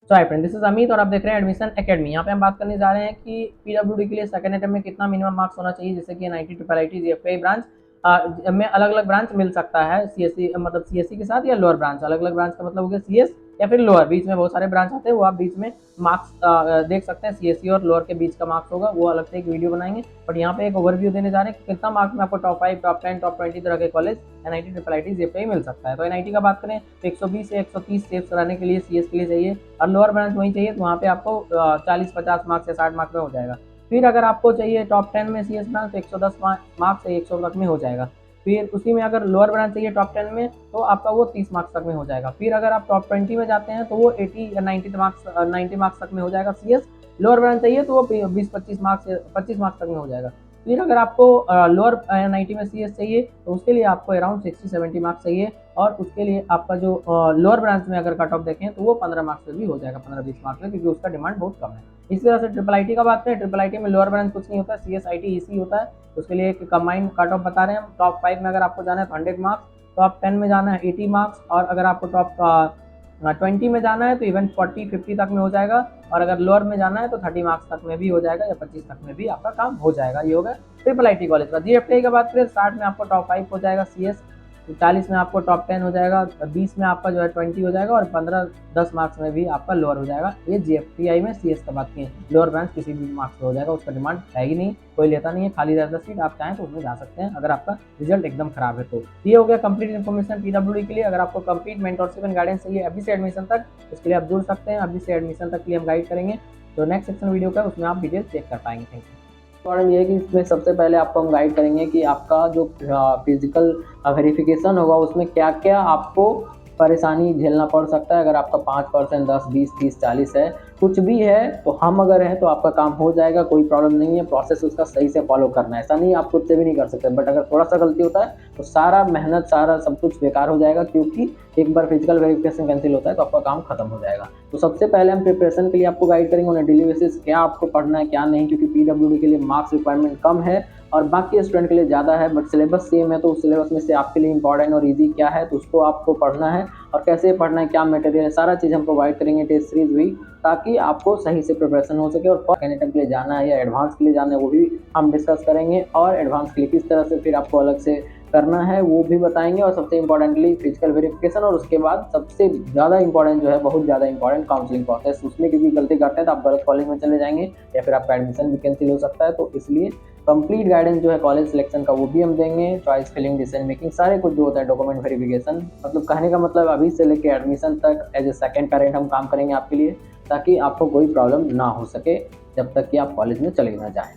तो hi friend, this is Amit और आप देख रहे हैं एडमिशन एकेडमी। यहाँ पे हम बात करने जा रहे हैं कि पीडब्ल्यूडी के लिए सेकंड अटेम्प्ट में कितना मिनिमम मार्क्स होना चाहिए, जैसे कि एनआईटी, ट्रिपल आईटी, जीएफआई ब्रांच में अलग अलग ब्रांच मिल सकता है। सीएससी मतलब सीएससी के साथ या लोअर ब्रांच, अलग अलग ब्रांच का मतलब हो गया सीएस या फिर लोअर, बीच में बहुत सारे ब्रांच आते हैं, वो आप बीच में मार्क्स देख सकते हैं। सीएससी और लोअर के बीच का मार्क्स होगा, वो अलग से एक वीडियो बनाएंगे। बट यहाँ पे एक ओवरव्यू देने जा रहे हैं कि कितना मार्क्स में आपको टॉप 5, टॉप 10, टॉप 20 तरह के कॉलेज एनआईटी, ट्रिपल आईटी, जीएफआई मिल सकता है। तो एनआईटी का बात करें तो 120 से 130 सेव्स कराने के लिए सीएस के लिए चाहिए, और लोअर ब्रांच वहीं चाहिए तो वहाँ पे आपको 40-50 मार्क्स या 60 मार्क्स में हो जाएगा। फिर अगर आपको चाहिए टॉप 10 में सीएस ब्रांच तो 110 मार्क्स से 100 तक में हो जाएगा। फिर उसी में अगर लोअर ब्रांच चाहिए टॉप 10 में तो आपका वो 30 मार्क्स तक में हो जाएगा। फिर अगर आप टॉप 20 में जाते हैं तो वो 80 या 90 मार्क्स तक में हो जाएगा सीएस। लोअर ब्रांच चाहिए तो वो 20-25 मार्क्स 25 मार्क्स तक में हो जाएगा। फिर अगर आपको लोअर 90 में सीएस चाहिए तो उसके लिए आपको अराउंड 60-70 मार्क्स चाहिए, और उसके लिए आपका जो लोअर ब्रांच में अगर कट ऑफ देखें तो वो 15 मार्क्स से भी हो जाएगा, 15-20 मार्क्स में, क्योंकि उसका डिमांड बहुत कम है। इसी तरह से ट्रिपल आईटी का बात करें, ट्रिपल आईटी में लोअर ब्रांच कुछ नहीं होता है, सीएस आईटी ईसी होता है। उसके लिए एक कंबाइंड कट ऑफ बता रहे हैं हम। टॉप 5 में अगर आपको जाना है तो 100 मार्क्स, टॉप 10 में जाना है 80 मार्क्स, और अगर आपको टॉप 20 में जाना है तो इवन 40-50 तक में हो जाएगा, और अगर लोअर में जाना है तो 30 मार्क्स तक में भी हो जाएगा या 25 तक में भी आपका काम हो जाएगा। ये होगा ट्रिपल आईटी कॉलेज का। जीएफटी की बात करें 60 में आपको टॉप 5 हो जाएगा सीएस, 40 में आपको टॉप 10 हो जाएगा, 20 में आपका जो है 20 हो जाएगा, और 15-10 मार्क्स में भी आपका लोअर हो जाएगा। ये जीएफटीआई में सीएस का बात की है। लोअर ब्रांच किसी भी मार्क्स में हो जाएगा, उसका डिमांड है ही नहीं, कोई लेता नहीं है, खाली रहता सीट, आप चाहें तो उसमें जा सकते हैं अगर आपका रिजल्ट एकदम खराब है तो। ये हो गया कंप्लीट इन्फॉर्मेशन पीडब्ल्यूडी के लिए। अगर आपको कंप्लीट मेंटरशिप एंड गाइडेंस चाहिए अभी से एडमिशन तक, उसके लिए आप जुड़ सकते हैं। अभी से एडमिशन तक के लिए हम गाइड करेंगे, तो नेक्स्ट सेक्शन वीडियो का उसमें आप डिटेल चेक कर पाएंगे। Thank you. इम्पॉर्टेंट ये है कि इसमें सबसे पहले आपको हम गाइड करेंगे कि आपका जो फिजिकल वेरिफिकेशन होगा उसमें क्या क्या आपको परेशानी झेलना पड़ सकता है। अगर आपका 5%, 10, 20, 30, 40 है, कुछ भी है, तो हम अगर हैं तो आपका काम हो जाएगा, कोई प्रॉब्लम नहीं है। प्रोसेस उसका सही से फॉलो करना है, ऐसा नहीं आप खुद से भी नहीं कर सकते, बट अगर थोड़ा सा गलती होता है तो सारा मेहनत, सारा सब कुछ बेकार हो जाएगा, क्योंकि एक बार फिजिकल वेरिफिकेशन कैंसिल होता है तो आपका काम खत्म हो जाएगा। तो सबसे पहले हम प्रिपरेशन के लिए आपको गाइड करेंगे ऑन डेली बेसिस, क्या आपको पढ़ना है क्या नहीं, क्योंकि पीडब्ल्यूडी के लिए मार्क्स रिक्वायरमेंट कम है और बाकी स्टूडेंट के लिए ज़्यादा है, बट सिलेबस सेम है। तो उस सिलेबस में से आपके लिए इंपॉर्टेंट और इजी क्या है तो उसको आपको पढ़ना है, और कैसे पढ़ना है, क्या मटेरियल है, सारा चीज़ हम प्रोवाइड करेंगे टेस्ट सीरीज भी, ताकि आपको सही से प्रिपरेशन हो सके। और फर्स्ट अटेम्प्ट के लिए जाना है या एडवांस के लिए जाना है वो भी हम डिस्कस करेंगे, और एडवांस के लिए किस तरह से फिर आपको अलग से करना है वो भी बताएंगे। और सबसे इंपॉर्टेंटली फिजिकल वेरिफिकेशन, और उसके बाद सबसे ज़्यादा इंपॉर्टेंट जो है, बहुत ज़्यादा इंपॉर्टेंट, काउंसलिंग प्रोसेस। उसमें क्योंकि गलती करते हैं तो आप गलत कॉलेज में चले जाएंगे या फिर आपका एडमिशन भी कैंसिल हो सकता है। तो इसलिए कंप्लीट गाइडेंस जो है कॉलेज सिलेक्शन का वो भी हम देंगे, चॉइस फिलिंग, डिसीजन मेकिंग, सारे कुछ जो होता है, डॉक्यूमेंट वेरिफिकेशन, मतलब कहने का मतलब अभी से लेकर एडमिशन तक एज ए सेकेंड पेरेंट हम काम करेंगे आपके लिए, ताकि आपको कोई प्रॉब्लम ना हो सके जब तक कि आप कॉलेज में चले ना जाएं।